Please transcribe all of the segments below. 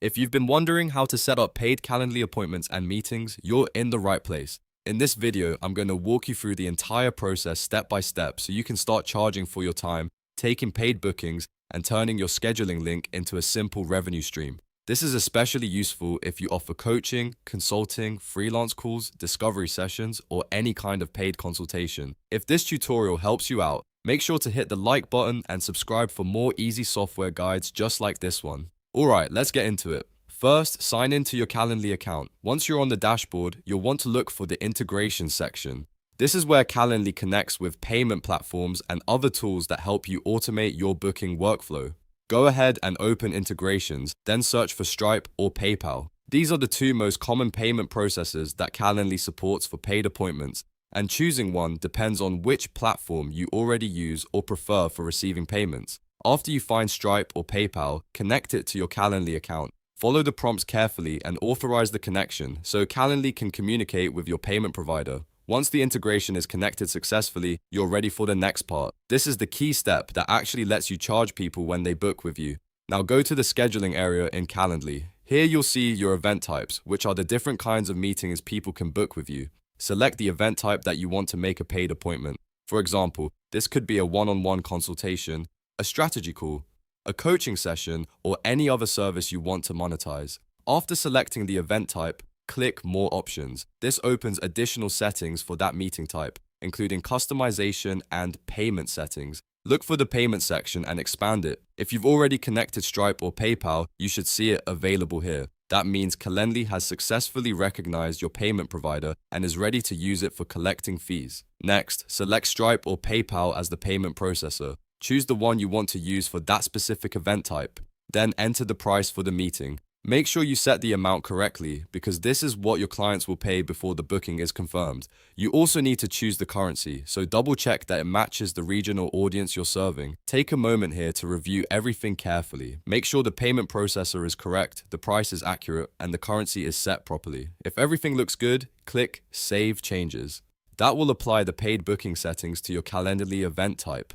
If you've been wondering how to set up paid Calendly appointments and meetings, you're in the right place. In this video, I'm going to walk you through the entire process step by step so you can start charging for your time, taking paid bookings, and turning your scheduling link into a simple revenue stream. This is especially useful if you offer coaching, consulting, freelance calls, discovery sessions, or any kind of paid consultation. If this tutorial helps you out, make sure to hit the like button and subscribe for more easy software guides just like this one. Alright, let's get into it. First, sign in to your Calendly account. Once you're on the dashboard, you'll want to look for the integration section. This is where Calendly connects with payment platforms and other tools that help you automate your booking workflow. Go ahead and open integrations, then search for Stripe or PayPal. These are the two most common payment processors that Calendly supports for paid appointments, and choosing one depends on which platform you already use or prefer for receiving payments. After you find Stripe or PayPal, connect it to your Calendly account. Follow the prompts carefully and authorize the connection so Calendly can communicate with your payment provider. Once the integration is connected successfully, you're ready for the next part. This is the key step that actually lets you charge people when they book with you. Now go to the scheduling area in Calendly. Here you'll see your event types, which are the different kinds of meetings people can book with you. Select the event type that you want to make a paid appointment. For example, this could be a one-on-one consultation, a strategy call, a coaching session, or any other service you want to monetize. After selecting the event type, click More Options. This opens additional settings for that meeting type, including customization and payment settings. Look for the payment section and expand it. If you've already connected Stripe or PayPal, you should see it available here. That means Calendly has successfully recognized your payment provider and is ready to use it for collecting fees. Next, select Stripe or PayPal as the payment processor. Choose the one you want to use for that specific event type. Then enter the price for the meeting. Make sure you set the amount correctly because this is what your clients will pay before the booking is confirmed. You also need to choose the currency, so double check that it matches the regional audience you're serving. Take a moment here to review everything carefully. Make sure the payment processor is correct, the price is accurate, and the currency is set properly. If everything looks good, click Save Changes. That will apply the paid booking settings to your Calendly event type.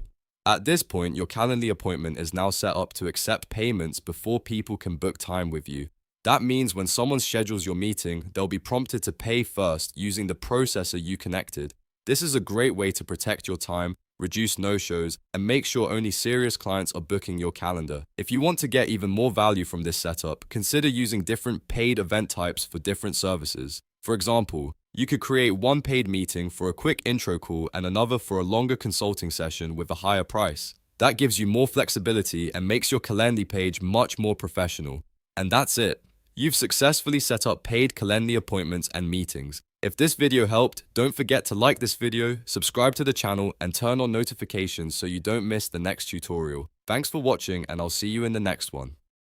At this point, your Calendly appointment is now set up to accept payments before people can book time with you. That means when someone schedules your meeting, they'll be prompted to pay first using the processor you connected. This is a great way to protect your time, reduce no-shows, and make sure only serious clients are booking your calendar. If you want to get even more value from this setup, consider using different paid event types for different services. For example, you could create one paid meeting for a quick intro call and another for a longer consulting session with a higher price. That gives you more flexibility and makes your Calendly page much more professional. And that's it. You've successfully set up paid Calendly appointments and meetings. If this video helped, don't forget to like this video, subscribe to the channel, and turn on notifications so you don't miss the next tutorial. Thanks for watching, and I'll see you in the next one.